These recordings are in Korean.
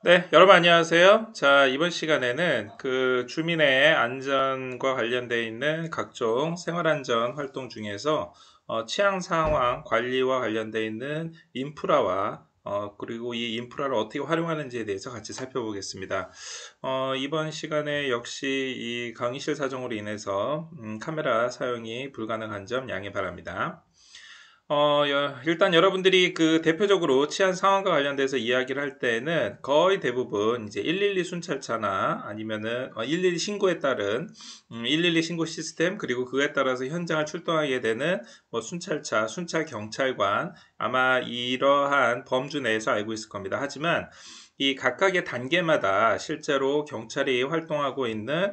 네, 여러분 안녕하세요. 자, 이번 시간에는 그 주민의 안전과 관련되어 있는 각종 생활안전 활동 중에서 치안 상황 관리와 관련되어 있는 인프라와 그리고 이 인프라를 어떻게 활용하는지에 대해서 같이 살펴보겠습니다. 이번 시간에 역시 이 강의실 사정으로 인해서 카메라 사용이 불가능한 점 양해 바랍니다. 일단 여러분들이 그 대표적으로 치안 상황과 관련돼서 이야기를 할 때는 거의 대부분 이제 112 순찰차나 아니면은 112 신고에 따른 112 신고 시스템 그리고 그에 따라서 현장을 출동하게 되는 뭐 순찰차, 순찰 경찰관 아마 이러한 범주 내에서 알고 있을 겁니다. 하지만 이 각각의 단계마다 실제로 경찰이 활동하고 있는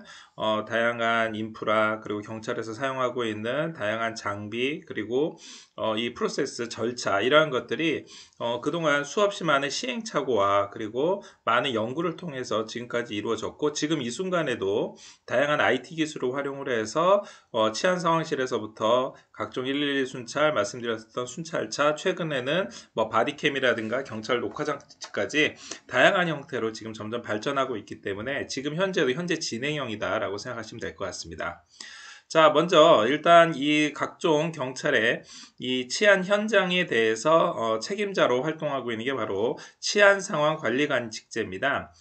다양한 인프라 그리고 경찰에서 사용하고 있는 다양한 장비 그리고 이 프로세스 절차 이러한 것들이 그동안 수없이 많은 시행착오와 그리고 많은 연구를 통해서 지금까지 이루어졌고 지금 이 순간에도 다양한 IT 기술을 활용을 해서 치안 상황실에서부터 각종 112 순찰 말씀드렸던 순찰차 최근에는 뭐 바디캠이라든가 경찰 녹화장치까지 다양한 형태로 지금 점점 발전하고 있기 때문에 지금 현재도 현재 진행형이다라고 생각하시면 될 것 같습니다. 자, 먼저 일단 이 각종 경찰의 이 치안 현장에 대해서 책임자로 활동하고 있는 게 바로 치안 상황 관리관 직제입니다.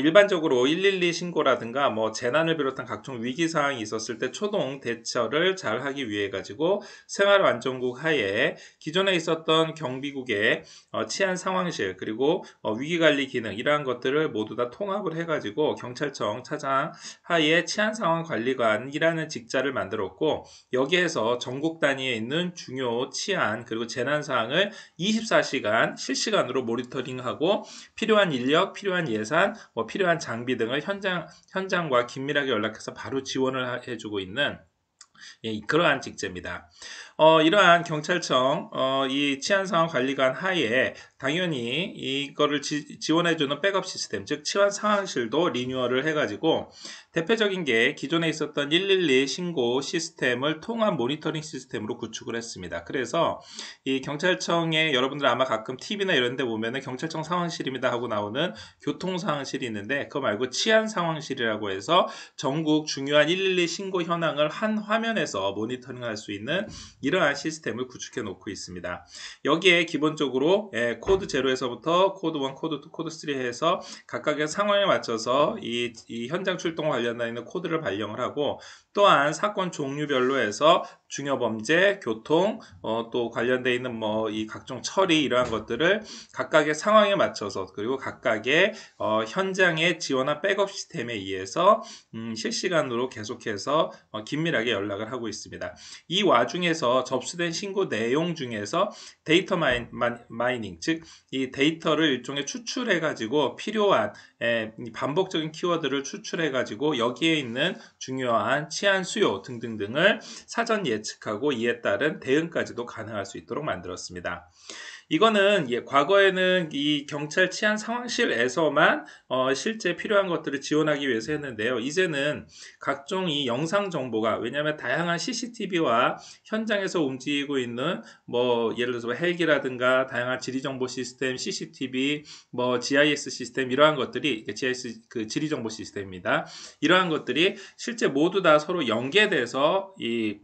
일반적으로 112 신고라든가 뭐 재난을 비롯한 각종 위기 상황이 있었을 때 초동 대처를 잘 하기 위해 가지고 생활안전국 하에 기존에 있었던 경비국의 치안 상황실 그리고 위기관리 기능 이러한 것들을 모두 다 통합을 해가지고 경찰청 차장 하에 치안 상황 관리관이라는 직자를 만들었고 여기에서 전국 단위에 있는 중요 치안 그리고 재난 사항을 24시간 실시간으로 모니터링하고 필요한 인력, 필요한 예산, 뭐 필요한 장비 등을 현장과 긴밀하게 연락해서 바로 지원을 해주고 있는 그러한 직제입니다. 이러한 경찰청 이 치안상황 관리관 하에 당연히 이거를 지원해주는 백업 시스템, 즉 치안 상황실도 리뉴얼을 해가지고 대표적인 게 기존에 있었던 112 신고 시스템을 통합 모니터링 시스템으로 구축을 했습니다. 그래서 이 경찰청에 여러분들 아마 가끔 TV나 이런 데 보면은 경찰청 상황실입니다 하고 나오는 교통 상황실이 있는데 그거 말고 치안 상황실이라고 해서 전국 중요한 112 신고 현황을 한 화면에서 모니터링할 수 있는 이러한 시스템을 구축해 놓고 있습니다. 여기에 기본적으로 코드 0에서부터 코드 1, 코드 2, 코드 3 해서 각각의 상황에 맞춰서 이 현장 출동과 관련되어 있는 코드를 발령을 하고 또한 사건 종류별로 해서 중요범죄, 교통, 또 관련되어 있는 뭐 이 각종 처리 이러한 것들을 각각의 상황에 맞춰서 그리고 각각의 현장에 지원한 백업 시스템에 의해서 실시간으로 계속해서 긴밀하게 연락을 하고 있습니다. 이 와중에서 접수된 신고 내용 중에서 데이터 마이닝, 즉 이 데이터를 일종의 추출해가지고 필요한 반복적인 키워드를 추출해가지고 여기에 있는 중요한 치안 수요 등등등을 사전 예측하고 이에 따른 대응까지도 가능할 수 있도록 만들었습니다. 이거는 과거에는 이 경찰 치안 상황실에서만 실제 필요한 것들을 지원하기 위해서 했는데요. 이제는 각종 이 영상 정보가 왜냐하면 다양한 CCTV와 현장에서 움직이고 있는 뭐 예를 들어서 헬기라든가 다양한 지리 정보 시스템, CCTV, 뭐 GIS 시스템 이러한 것들이 GIS 그 지리 정보 시스템입니다. 이러한 것들이 실제 모두 다 서로 연계돼서 이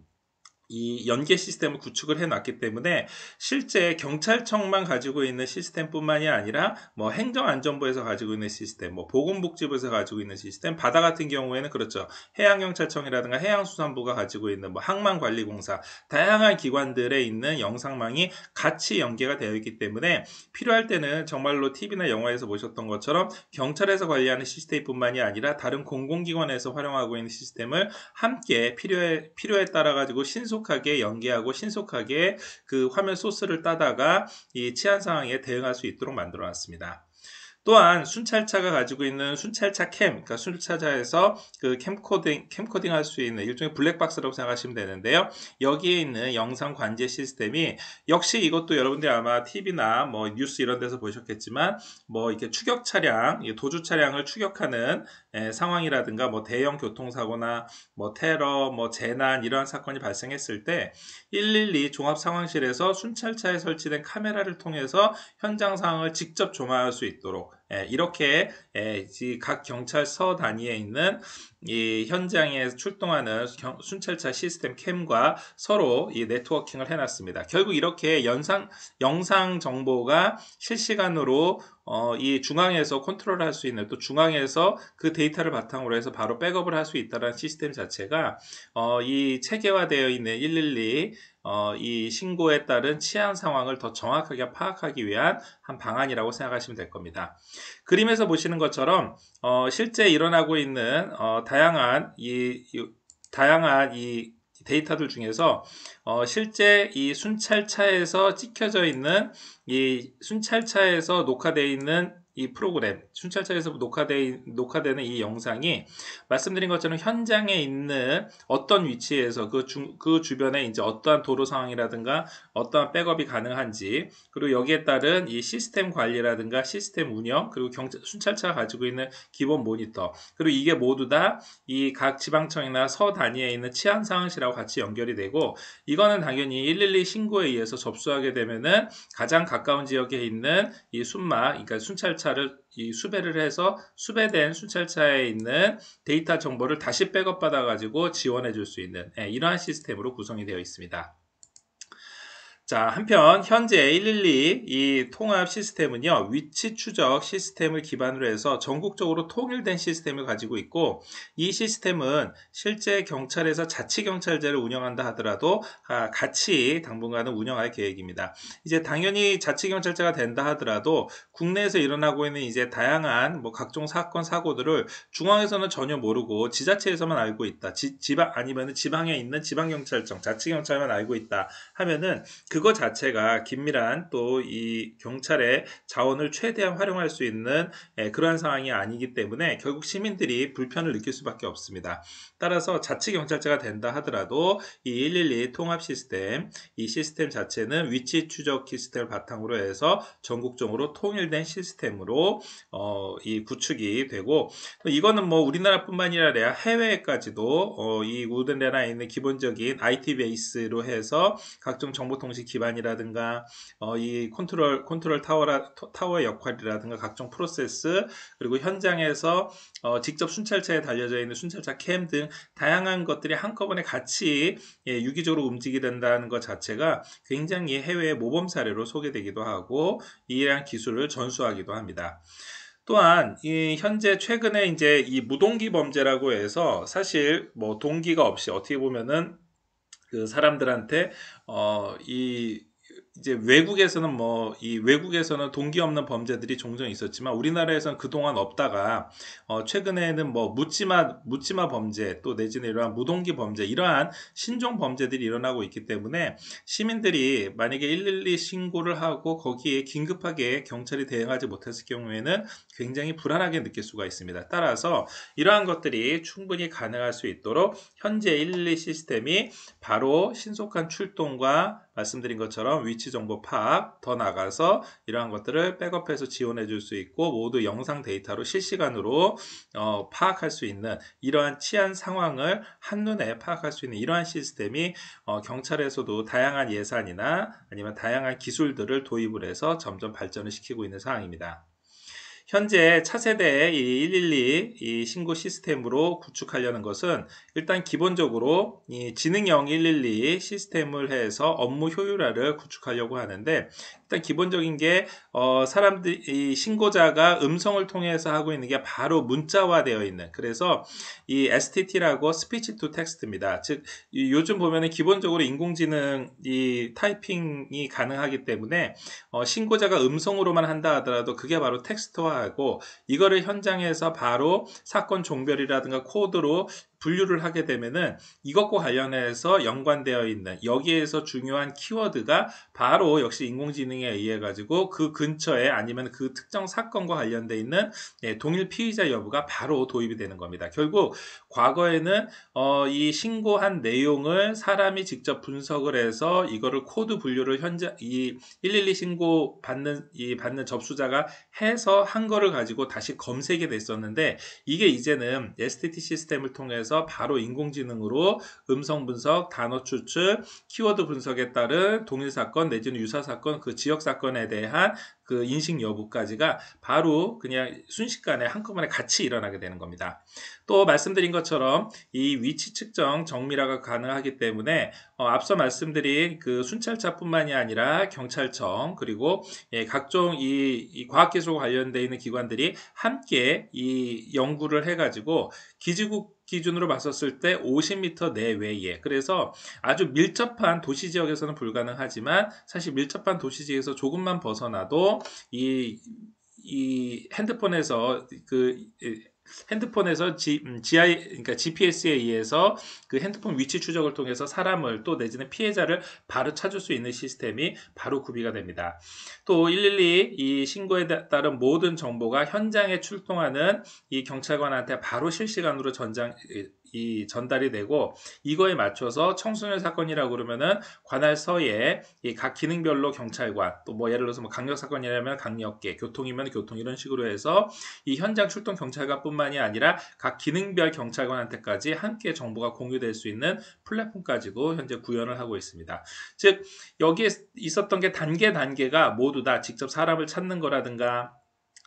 연계 시스템을 구축을 해놨기 때문에 실제 경찰청만 가지고 있는 시스템뿐만이 아니라 뭐 행정안전부에서 가지고 있는 시스템, 뭐 보건복지부에서 가지고 있는 시스템, 바다 같은 경우에는 그렇죠. 해양경찰청이라든가 해양수산부가 가지고 있는 뭐 항만관리공사, 다양한 기관들에 있는 영상망이 같이 연계가 되어 있기 때문에 필요할 때는 정말로 TV나 영화에서 보셨던 것처럼 경찰에서 관리하는 시스템뿐만이 아니라 다른 공공기관에서 활용하고 있는 시스템을 함께 필요에 따라 가지고 신속하게 연계하고 신속하게 그 화면 소스를 따다가 이 치안 상황에 대응할 수 있도록 만들어 놨습니다. 또한 순찰차가 가지고 있는 순찰차 그러니까 순찰차에서 그 캠코딩 할 수 있는 일종의 블랙박스라고 생각하시면 되는데요. 여기에 있는 영상 관제 시스템이 역시 이것도 여러분들이 아마 TV나 뭐 뉴스 이런 데서 보셨겠지만 뭐 이렇게 추격 차량, 도주 차량을 추격하는 상황이라든가 뭐 대형 교통사고나 뭐 테러, 뭐 재난 이러한 사건이 발생했을 때 112 종합 상황실에서 순찰차에 설치된 카메라를 통해서 현장 상황을 직접 조마할 수 있도록 이렇게 각 경찰서 단위에 있는 이 현장에 출동하는 순찰차 시스템 캠과 서로 이 네트워킹을 해놨습니다. 결국 이렇게 영상 정보가 실시간으로 이 중앙에서 컨트롤할 수 있는, 또 중앙에서 그 데이터를 바탕으로 해서 바로 백업을 할 수 있다는 시스템 자체가 이 체계화되어 있는 112 이 신고에 따른 치안 상황을 더 정확하게 파악하기 위한 한 방안이라고 생각하시면 될 겁니다. 그림에서 보시는 것처럼 실제 일어나고 있는 다양한 이 데이터들 중에서 실제 이 순찰차에서 찍혀져 있는 이 순찰차에서 녹화되어 있는 이 프로그램, 순찰차에서 녹화되는 이 영상이 말씀드린 것처럼 현장에 있는 어떤 위치에서 그 주변에 이제 어떠한 도로 상황이라든가 어떠한 백업이 가능한지, 그리고 여기에 따른 이 시스템 관리라든가 시스템 운영, 그리고 순찰차가 가지고 있는 기본 모니터, 그리고 이게 모두 다 이 각 지방청이나 서 단위에 있는 치안 상황실하고 같이 연결이 되고, 이거는 당연히 112 신고에 의해서 접수하게 되면은 가장 가까운 지역에 있는 이 그러니까 순찰차를 수배를 해서 수배된 순찰차에 있는 데이터 정보를 다시 백업받아 가지고 지원해 줄 수 있는 이러한 시스템으로 구성이 되어 있습니다. 자, 한편 현재 112 이 통합 시스템은요, 위치 추적 시스템을 기반으로 해서 전국적으로 통일된 시스템을 가지고 있고, 이 시스템은 실제 경찰에서 자치경찰제를 운영한다 하더라도 같이 당분간은 운영할 계획입니다. 이제 당연히 자치경찰제가 된다 하더라도 국내에서 일어나고 있는 이제 다양한 각종 사건 사고들을 중앙에서는 전혀 모르고 지자체에서만 알고 있다, 아니면 지방에 있는 지방경찰청, 자치경찰만 알고 있다 하면은 그거 자체가 긴밀한 또 이 경찰의 자원을 최대한 활용할 수 있는 그러한 상황이 아니기 때문에 결국 시민들이 불편을 느낄 수밖에 없습니다. 따라서 자치경찰제가 된다 하더라도 이 112 통합 시스템, 이 시스템 자체는 위치 추적 시스템을 바탕으로 해서 전국적으로 통일된 시스템으로 이 구축이 되고, 이거는 우리나라뿐만이 아니라 해외까지도 이 우리나라에 있는 기본적인 IT 베이스로 해서 각종 정보통신 기반이라든가 이 컨트롤 타워의 역할이라든가 각종 프로세스, 그리고 현장에서 직접 순찰차에 달려져 있는 순찰차 캠 등 다양한 것들이 한꺼번에 같이 유기적으로 움직이게 된다는 것 자체가 굉장히 해외의 모범 사례로 소개되기도 하고, 이러한 기술을 전수하기도 합니다. 또한 현재 최근에 이제 이 무동기 범죄라고 해서 사실 동기가 없이 어떻게 보면은 그 사람들한테 이제 외국에서는 동기 없는 범죄들이 종종 있었지만 우리나라에서는 그동안 없다가 최근에는 묻지마 범죄, 또 내지는 이러한 무동기 범죄, 이러한 신종 범죄들이 일어나고 있기 때문에 시민들이 만약에 112 신고를 하고 거기에 긴급하게 경찰이 대응하지 못했을 경우에는 굉장히 불안하게 느낄 수가 있습니다. 따라서 이러한 것들이 충분히 가능할 수 있도록 현재 112 시스템이 바로 신속한 출동과 말씀드린 것처럼 위치 정보 파악, 더 나가서 이러한 것들을 백업해서 지원해 줄 수 있고 모두 영상 데이터로 실시간으로 파악할 수 있는 이러한 치안 상황을 한눈에 파악할 수 있는 이러한 시스템이 경찰에서도 다양한 예산이나 아니면 다양한 기술들을 도입을 해서 점점 발전을 시키고 있는 상황입니다. 현재 차세대의 이 112 이 신고 시스템으로 구축하려는 것은 일단 기본적으로 이 지능형 112 시스템을 해서 업무 효율화를 구축하려고 하는데, 일단 기본적인 게 이 신고자가 음성을 통해서 하고 있는 게 바로 문자화되어 있는, 그래서 이 STT라고 스피치 투 텍스트입니다. 즉 요즘 보면은 기본적으로 인공지능 이 타이핑이 가능하기 때문에 신고자가 음성으로만 한다 하더라도 그게 바로 텍스트화하고, 이거를 현장에서 바로 사건 종별이라든가 코드로 분류를 하게 되면은 이것과 관련해서 연관되어 있는 여기에서 중요한 키워드가 바로 역시 인공지능에 의해 가지고 그 근처에 아니면 그 특정 사건과 관련되어 있는 동일 피의자 여부가 바로 도입이 되는 겁니다. 결국 과거에는 이 신고한 내용을 사람이 직접 분석을 해서 이거를 코드 분류를 이 112 신고 받는 접수자가 해서 한 거를 가지고 다시 검색이 됐었는데, 이게 이제는 STT 시스템을 통해서 통해서 바로 인공지능으로 음성 분석, 단어 추출, 키워드 분석에 따른 동일 사건 내지는 유사 사건, 그 지역 사건에 대한 그 인식 여부까지가 바로 그냥 순식간에 한꺼번에 같이 일어나게 되는 겁니다. 또 말씀드린 것처럼 이 위치 측정 정밀화가 가능하기 때문에 앞서 말씀드린 그 순찰차뿐만이 아니라 경찰청 그리고 각종 이 과학기술과 관련되어 있는 기관들이 함께 이 연구를 해가지고 기지국 기준으로 봤었을 때 50m 내외에, 그래서 아주 밀접한 도시 지역에서는 불가능하지만 사실 밀접한 도시 지역에서 조금만 벗어나도 이 핸드폰에서 그러니까 GPS에 의해서 그 핸드폰 위치 추적을 통해서 사람을 또 내지는 피해자를 바로 찾을 수 있는 시스템이 바로 구비가 됩니다. 또 112 이 신고에 따른 모든 정보가 현장에 출동하는 이 경찰관한테 바로 실시간으로 전달이 되고, 이거에 맞춰서 청소년 사건이라고 그러면은 관할서에 이 각 기능별로 경찰관, 또 뭐 예를 들어서 뭐 강력 사건이라면 강력계, 교통이면 교통, 이런 식으로 해서 이 현장 출동 경찰관뿐만이 아니라 각 기능별 경찰관한테까지 함께 정보가 공유될 수 있는 플랫폼까지도 현재 구현을 하고 있습니다. 즉 여기에 있었던 게 단계가 모두 다 직접 사람을 찾는 거라든가,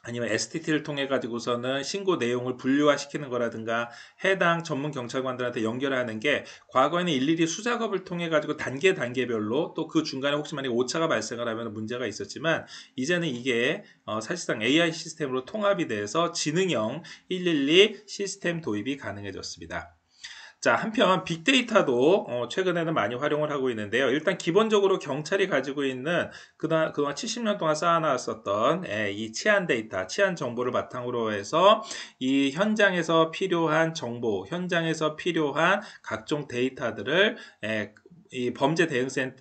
아니면 STT를 통해 가지고서는 신고 내용을 분류화시키는 거라든가, 해당 전문 경찰관들한테 연결하는 게 과거에는 일일이 수작업을 통해 가지고 단계별로, 또 그 중간에 혹시 만약에 오차가 발생을 하면 문제가 있었지만, 이제는 이게 사실상 AI 시스템으로 통합이 돼서 지능형 112 시스템 도입이 가능해졌습니다. 자, 한편 빅데이터도 최근에는 많이 활용을 하고 있는데요. 일단 기본적으로 경찰이 가지고 있는 그동안 70년 동안 쌓아놨었던 이 치안 데이터, 치안 정보를 바탕으로 해서 이 현장에서 필요한 정보, 현장에서 필요한 각종 데이터들을 이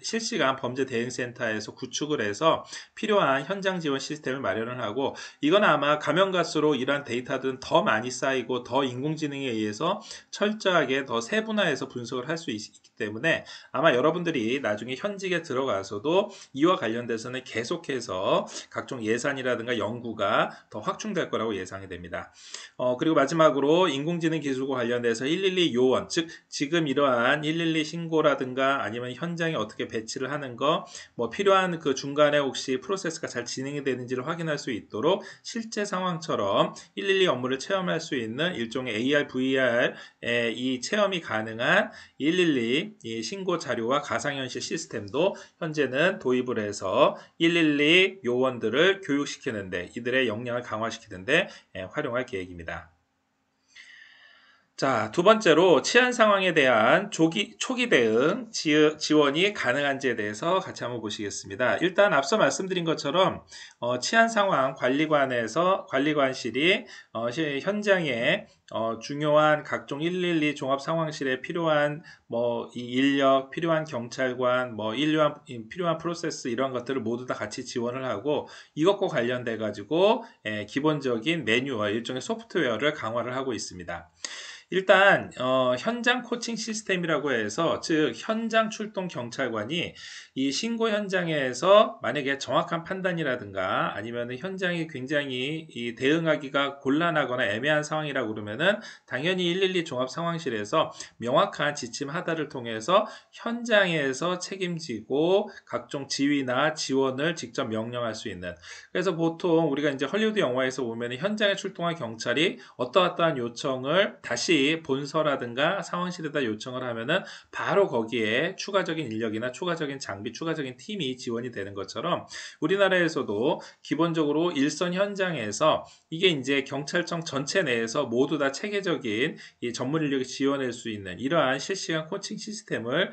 실시간 범죄 대응센터에서 구축을 해서 필요한 현장 지원 시스템을 마련을 하고, 이건 아마 가면 갈수록 이러한 데이터들은 더 많이 쌓이고 더 인공지능에 의해서 철저하게 더 세분화해서 분석을 할 수 있기 때문에 아마 여러분들이 나중에 현직에 들어가서도 이와 관련돼서는 계속해서 각종 예산이라든가 연구가 더 확충될 거라고 예상이 됩니다. 그리고 마지막으로 인공지능 기술과 관련돼서 112 요원, 즉 지금 이러한 112 신고라든가 아니면 현장에 어떻게 배치를 하는 거, 뭐 필요한 그 중간에 혹시 프로세스가 잘 진행이 되는지를 확인할 수 있도록 실제 상황처럼 112 업무를 체험할 수 있는 일종의 AR, VR 이 체험이 가능한 112 이 신고 자료와 가상현실 시스템도 현재는 도입을 해서 112 요원들을 교육시키는데, 이들의 역량을 강화시키는데 활용할 계획입니다. 자, 두 번째로 치안 상황에 대한 초기 대응 지원이 가능한지에 대해서 같이 한번 보시겠습니다. 일단 앞서 말씀드린 것처럼 치안 상황 관리관실이 현장에 중요한 각종 112 종합 상황실에 필요한 이 인력, 필요한 경찰관, 필요한 프로세스, 이런 것들을 모두 다 같이 지원을 하고, 이것과 관련돼 가지고 기본적인 매뉴얼, 일종의 소프트웨어를 강화를 하고 있습니다. 일단 현장 코칭 시스템이라고 해서, 즉 현장 출동 경찰관이 이 신고 현장에서 만약에 정확한 판단이라든가 아니면 현장이 굉장히 이 대응하기가 곤란하거나 애매한 상황이라고 그러면은 당연히 112 종합 상황실에서 명확한 지침 하달을 통해서 현장에서 책임지고 각종 지휘나 지원을 직접 명령할 수 있는, 그래서 보통 우리가 이제 헐리우드 영화에서 보면 현장에 출동한 경찰이 어떠한 요청을 다시 본서라든가 상황실에다 요청을 하면은 바로 거기에 추가적인 인력이나 추가적인 장비, 추가적인 팀이 지원이 되는 것처럼, 우리나라에서도 기본적으로 일선 현장에서 이게 이제 경찰청 전체 내에서 모두 다 체계적인 이 전문 인력이 지원할 수 있는 이러한 실시간 코칭 시스템을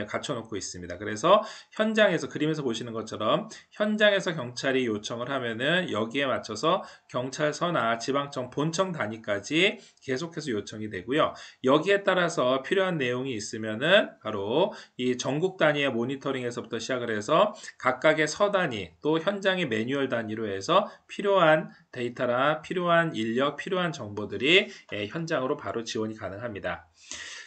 갖춰놓고 있습니다. 그래서 현장에서, 그림에서 보시는 것처럼 현장에서 경찰이 요청을 하면은 여기에 맞춰서 경찰서나 지방청 본청 단위까지 계속해서 요청이 되고요. 여기에 따라서 필요한 내용이 있으면은 바로 이 전국 단위의 모니터링에서부터 시작을 해서 각각의 서 단위, 또 현장의 매뉴얼 단위로 해서 필요한 데이터나 필요한 인력, 필요한 정보들이 현장으로 바로 지원이 가능합니다.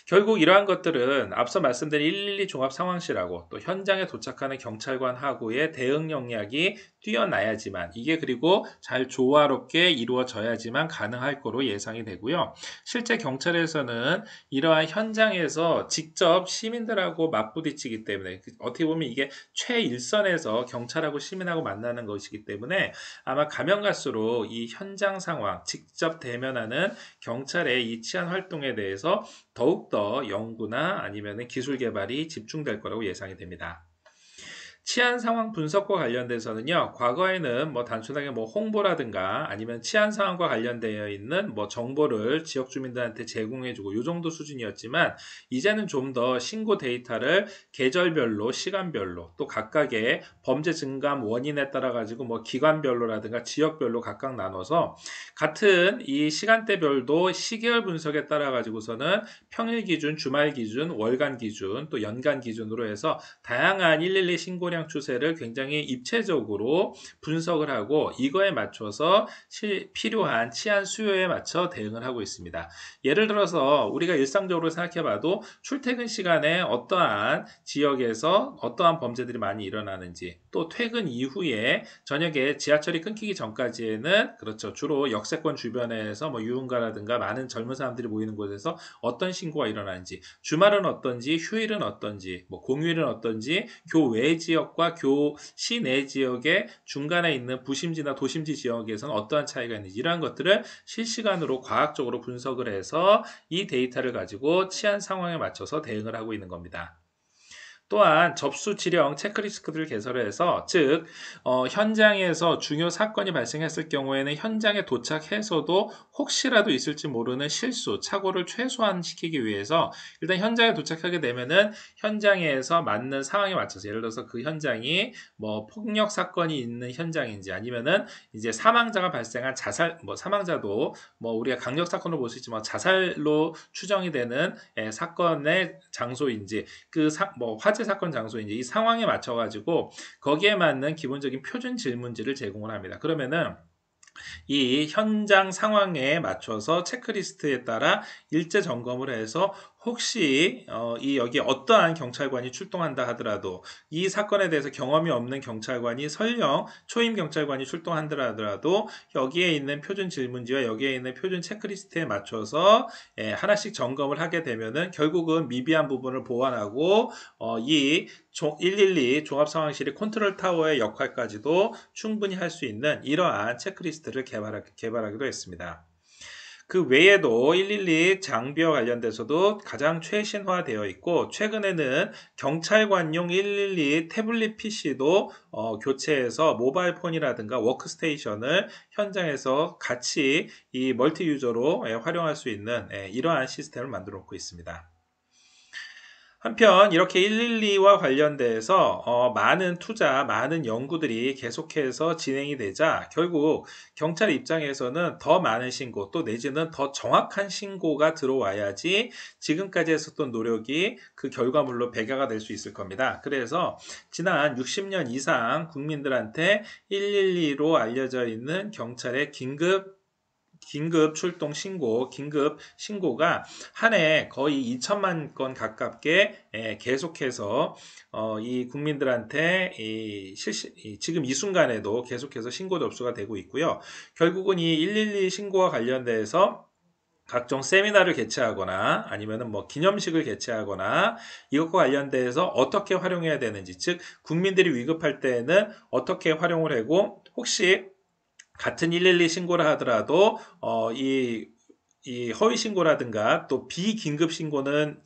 결국 이러한 것들은 앞서 말씀드린 112 종합 상황실하고 또 현장에 도착하는 경찰관 하고의 대응 역량이 뛰어나야지만 이게 그리고 잘 조화롭게 이루어져야지만 가능할 거로 예상이 되고요. 실제 경찰에서는 이러한 현장에서 직접 시민들하고 맞부딪히기 때문에 어떻게 보면 이게 최일선에서 경찰하고 시민하고 만나는 것이기 때문에 아마 가면 갈수록 이 현장 상황 직접 대면하는 경찰의 이 치안 활동에 대해서 더욱더 연구나 아니면 기술 개발이 집중될 거라고 예상이 됩니다. 치안 상황 분석과 관련돼서는요, 과거에는 뭐 단순하게 뭐 홍보라든가 아니면 치안 상황과 관련되어 있는 뭐 정보를 지역 주민들한테 제공해주고 요 정도 수준이었지만 이제는 좀 더 신고 데이터를 계절별로, 시간별로 또 각각의 범죄 증감 원인에 따라 가지고 뭐 기관별로라든가 지역별로 각각 나눠서 같은 이 시간대별도 시계열 분석에 따라 가지고서는 평일 기준, 주말 기준, 월간 기준, 또 연간 기준으로 해서 다양한 112 신고량 추세를 굉장히 입체적으로 분석을 하고 이거에 맞춰서 필요한 치안 수요에 맞춰 대응을 하고 있습니다. 예를 들어서 우리가 일상적으로 생각해봐도 출퇴근 시간에 어떠한 지역에서 어떠한 범죄들이 많이 일어나는지 또 퇴근 이후에 저녁에 지하철이 끊기기 전까지에는 그렇죠. 주로 역세권 주변에서 뭐 유흥가라든가 많은 젊은 사람들이 모이는 곳에서 어떤 신고가 일어나는지 주말은 어떤지 휴일은 어떤지 뭐 공휴일은 어떤지 교외 지역과 교 시내 지역의 중간에 있는 부심지나 도심지 지역에서는 어떠한 차이가 있는지 이러한 것들을 실시간으로 과학적으로 분석을 해서 이 데이터를 가지고 치안 상황에 맞춰서 대응을 하고 있는 겁니다. 또한 접수 지령 체크리스트를 개설해서 즉 현장에서 중요 사건이 발생했을 경우에는 현장에 도착해서도 혹시라도 있을지 모르는 실수, 착오를 최소화시키기 위해서 일단 현장에 도착하게 되면은 현장에서 맞는 상황에 맞춰서 예를 들어서 그 현장이 뭐 폭력 사건이 있는 현장인지 아니면은 이제 사망자가 발생한 자살 뭐 사망자도 뭐 우리가 강력 사건으로 볼 수 있지만 자살로 추정이 되는 사건의 장소인지 뭐 화재 사건 장소인지 이 상황에 맞춰 가지고 거기에 맞는 기본적인 표준 질문지를 제공을 합니다. 그러면은 이 현장 상황에 맞춰서 체크리스트에 따라 일제 점검을 해서 혹시 이 여기 어떠한 경찰관이 출동한다 하더라도 이 사건에 대해서 경험이 없는 경찰관이 설령 초임 경찰관이 출동한다 하더라도 여기에 있는 표준 질문지와 여기에 있는 표준 체크리스트에 맞춰서 하나씩 점검을 하게 되면은 결국은 미비한 부분을 보완하고 이 112 종합상황실이 컨트롤 타워의 역할까지도 충분히 할 수 있는 이러한 체크리스트를 개발하기도 했습니다. 그 외에도 112 장비와 관련돼서도 가장 최신화되어 있고 최근에는 경찰관용 112 태블릿 PC도 교체해서 모바일 폰이라든가 워크스테이션을 현장에서 같이 이 멀티 유저로 활용할 수 있는 이러한 시스템을 만들어 놓고 있습니다. 한편 이렇게 112와 관련돼서 많은 투자, 많은 연구들이 계속해서 진행이 되자 결국 경찰 입장에서는 더 많은 신고 또 내지는 더 정확한 신고가 들어와야지 지금까지 했었던 노력이 그 결과물로 배가가 될 수 있을 겁니다. 그래서 지난 60년 이상 국민들한테 112로 알려져 있는 경찰의 긴급 출동 신고, 긴급 신고가 한 해 거의 2천만 건 가깝게 계속해서 이 국민들한테 지금 이 순간에도 계속해서 신고 접수가 되고 있고요. 결국은 이 112 신고와 관련돼서 각종 세미나를 개최하거나 아니면은 뭐 기념식을 개최하거나 이것과 관련돼서 어떻게 활용해야 되는지 즉 국민들이 위급할 때에는 어떻게 활용을 하고 혹시 같은 112 신고를 하더라도 이 허위 신고라든가 또 비긴급 신고는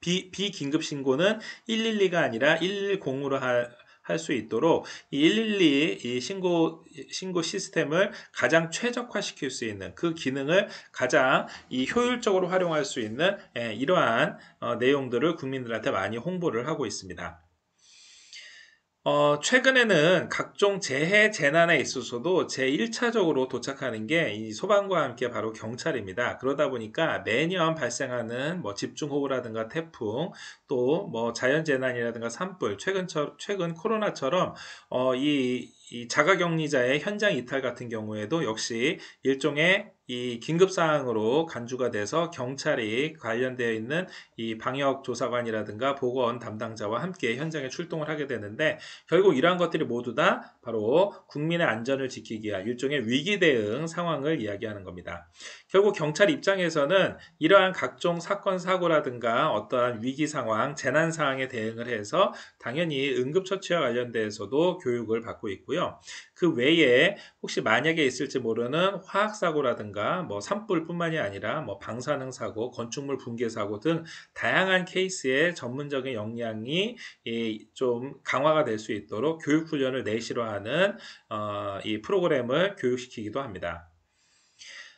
비긴급 신고는 112가 아니라 110으로 할 수 있도록 이 112 이 신고 시스템을 가장 최적화시킬 수 있는 그 기능을 가장 이 효율적으로 활용할 수 있는 이러한 내용들을 국민들한테 많이 홍보를 하고 있습니다. 최근에는 각종 재해, 재난에 있어서도 제1차적으로 도착하는 게 이 소방과 함께 바로 경찰입니다. 그러다 보니까 매년 발생하는 뭐 집중호우라든가 태풍, 또 뭐 자연재난이라든가 산불, 최근 코로나처럼, 이 자가격리자의 현장 이탈 같은 경우에도 역시 일종의 이 긴급 사항으로 간주가 돼서 경찰이 관련되어 있는 이 방역 조사관이라든가 보건 담당자와 함께 현장에 출동을 하게 되는데, 결국 이러한 것들이 모두 다 바로 국민의 안전을 지키기 위한 일종의 위기 대응 상황을 이야기하는 겁니다. 결국 경찰 입장에서는 이러한 각종 사건 사고라든가 어떠한 위기 상황, 재난 상황에 대응을 해서 당연히 응급처치와 관련돼서도 교육을 받고 있고요. 그 외에 혹시 만약에 있을지 모르는 화학사고라든가 뭐 산불뿐만이 아니라 뭐 방사능 사고, 건축물 붕괴 사고 등 다양한 케이스의 전문적인 역량이 좀 강화가 될 수 있도록 교육훈련을 내실화 하는 이 프로그램을 교육시키기도 합니다.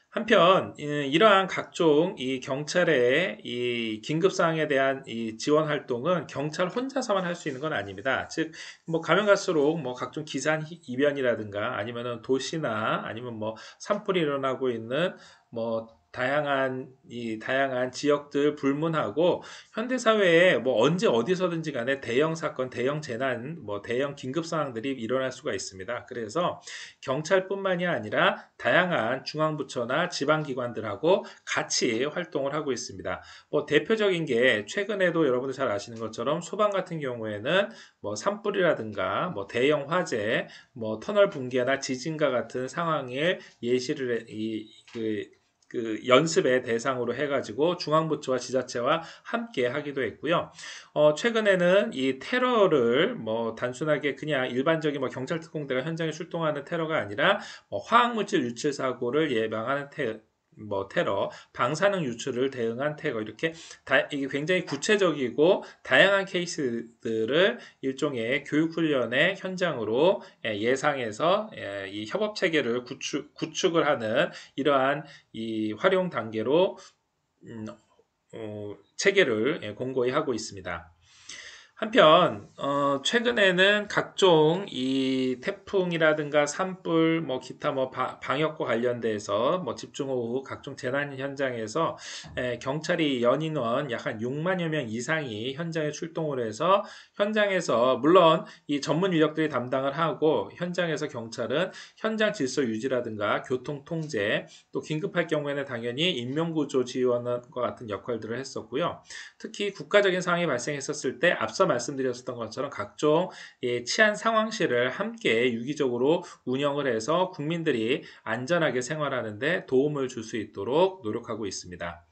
한편 이러한 각종 이 경찰의 이 긴급 사항에 대한 이 지원 활동은 경찰 혼자서만 할 수 있는 건 아닙니다. 즉 뭐 가면 갈수록 뭐 각종 기산 이변이라든가 아니면은 도시나 아니면 뭐 산불이 일어나고 있는 뭐 다양한 지역들 불문하고 현대 사회에 뭐 언제 어디서든지 간에 대형 사건, 대형 재난, 뭐 대형 긴급 상황들이 일어날 수가 있습니다. 그래서 경찰뿐만이 아니라 다양한 중앙부처나 지방기관들하고 같이 활동을 하고 있습니다. 뭐 대표적인 게 최근에도 여러분들 잘 아시는 것처럼 소방 같은 경우에는 뭐 산불이라든가 뭐 대형 화재, 뭐 터널 붕괴나 지진과 같은 상황을 예시를 그 연습의 대상으로 해가지고 중앙부처와 지자체와 함께 하기도 했고요. 최근에는 이 테러를 뭐 단순하게 그냥 일반적인 뭐 경찰 특공대가 현장에 출동하는 테러가 아니라 뭐 화학물질 유출 사고를 예방하는 테러, 방사능 유출을 대응한 테러, 이렇게 이게 굉장히 구체적이고 다양한 케이스들을 일종의 교육훈련의 현장으로 예상해서 이 협업 체계를 구축을 하는 이러한 이 활용 단계로 체계를 공고히 하고 있습니다. 한편 최근에는 각종 이 태풍이라든가 산불, 뭐 기타 뭐 방역과 관련돼서 뭐 집중호우 각종 재난 현장에서 경찰이 연인원 약 한 6만여 명 이상이 현장에 출동을 해서 현장에서 물론 이 전문 인력들이 담당을 하고 현장에서 경찰은 현장 질서 유지라든가 교통 통제, 또 긴급할 경우에는 당연히 인명구조 지원과 같은 역할들을 했었고요. 특히 국가적인 상황이 발생했었을 때 앞서 말씀드렸던 것처럼 각종 치안 상황실을 함께 유기적으로 운영을 해서 국민들이 안전하게 생활하는 데 도움을 줄 수 있도록 노력하고 있습니다.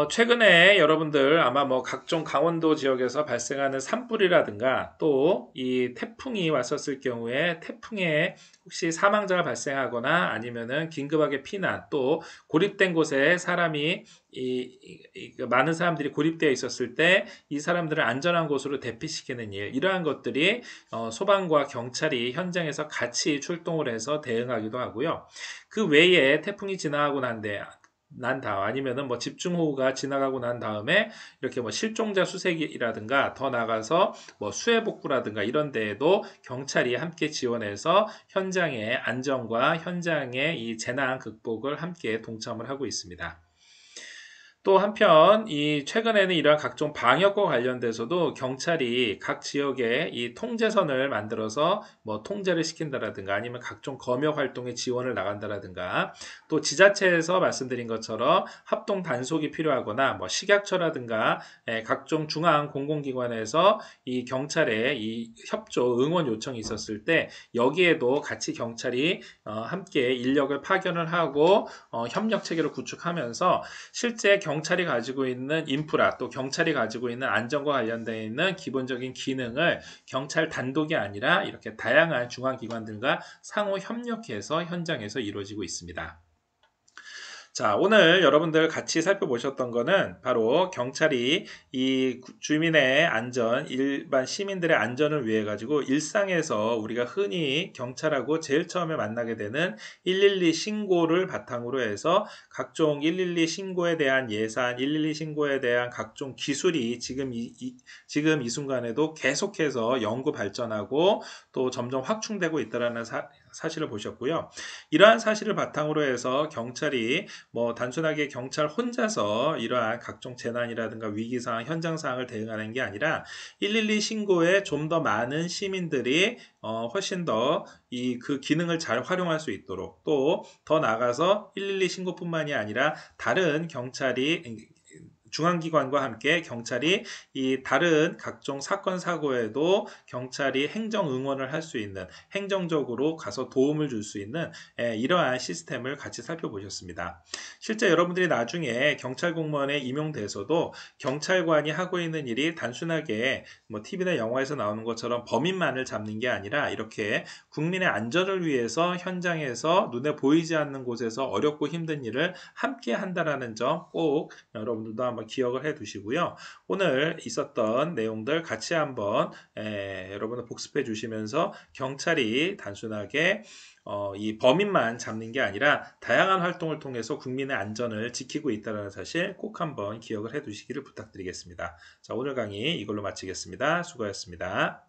최근에 여러분들 아마 뭐 각종 강원도 지역에서 발생하는 산불이라든가 또 이 태풍이 왔었을 경우에 태풍에 혹시 사망자가 발생하거나 아니면은 긴급하게 피난, 또 고립된 곳에 사람이 많은 사람들이 고립되어 있었을 때 이 사람들을 안전한 곳으로 대피시키는 일, 이러한 것들이 소방과 경찰이 현장에서 같이 출동을 해서 대응하기도 하고요. 그 외에 태풍이 지나가고 난 다음 아니면은 뭐 집중호우가 지나가고 난 다음에 이렇게 뭐 실종자 수색이라든가 더 나가서 뭐 수해복구라든가 이런 데에도 경찰이 함께 지원해서 현장의 안전과 현장의 이 재난 극복을 함께 동참을 하고 있습니다. 또 한편 이 최근에는 이러한 각종 방역과 관련돼서도 경찰이 각 지역에 이 통제선을 만들어서 뭐 통제를 시킨다라든가 아니면 각종 검역 활동에 지원을 나간다라든가, 또 지자체에서 말씀드린 것처럼 합동 단속이 필요하거나 뭐 식약처라든가 각종 중앙 공공기관에서 이 경찰의 이 협조 응원 요청이 있었을 때 여기에도 같이 경찰이 함께 인력을 파견을 하고 협력 체계를 구축하면서 실제 경찰이 가지고 있는 인프라, 또 경찰이 가지고 있는 안전과 관련되어 있는 기본적인 기능을 경찰 단독이 아니라 이렇게 다양한 중앙기관들과 상호 협력해서 현장에서 이루어지고 있습니다. 자, 오늘 여러분들 같이 살펴보셨던 거는 바로 경찰이 이 주민의 안전, 일반 시민들의 안전을 위해 가지고 일상에서 우리가 흔히 경찰하고 제일 처음에 만나게 되는 112 신고를 바탕으로 해서 각종 112 신고에 대한 예산, 112 신고에 대한 각종 기술이 지금 이 순간에도 계속해서 연구 발전하고 또 점점 확충되고 있다는 사실을 보셨고요. 이러한 사실을 바탕으로 해서 경찰이 뭐 단순하게 경찰 혼자서 이러한 각종 재난이라든가 위기 상황, 현장 상황을 대응하는 게 아니라 112 신고에 좀 더 많은 시민들이 훨씬 더 그 기능을 잘 활용할 수 있도록, 또 더 나아가서 112 신고뿐만이 아니라 다른 경찰이 중앙기관과 함께 경찰이 이 다른 각종 사건 사고에도 경찰이 행정 응원을 할 수 있는, 행정적으로 가서 도움을 줄 수 있는 이러한 시스템을 같이 살펴보셨습니다. 실제 여러분들이 나중에 경찰 공무원에 임용돼서도 경찰관이 하고 있는 일이 단순하게 뭐 TV나 영화에서 나오는 것처럼 범인만을 잡는 게 아니라 이렇게 국민의 안전을 위해서 현장에서 눈에 보이지 않는 곳에서 어렵고 힘든 일을 함께 한다라는 점 꼭 여러분들도 한번 기억을 해 두시고요. 오늘 있었던 내용들 같이 한번 여러분들 복습해 주시면서 경찰이 단순하게 이 범인만 잡는 게 아니라 다양한 활동을 통해서 국민의 안전을 지키고 있다는 사실 꼭 한번 기억을 해 두시기를 부탁드리겠습니다. 자, 오늘 강의 이걸로 마치겠습니다. 수고하셨습니다.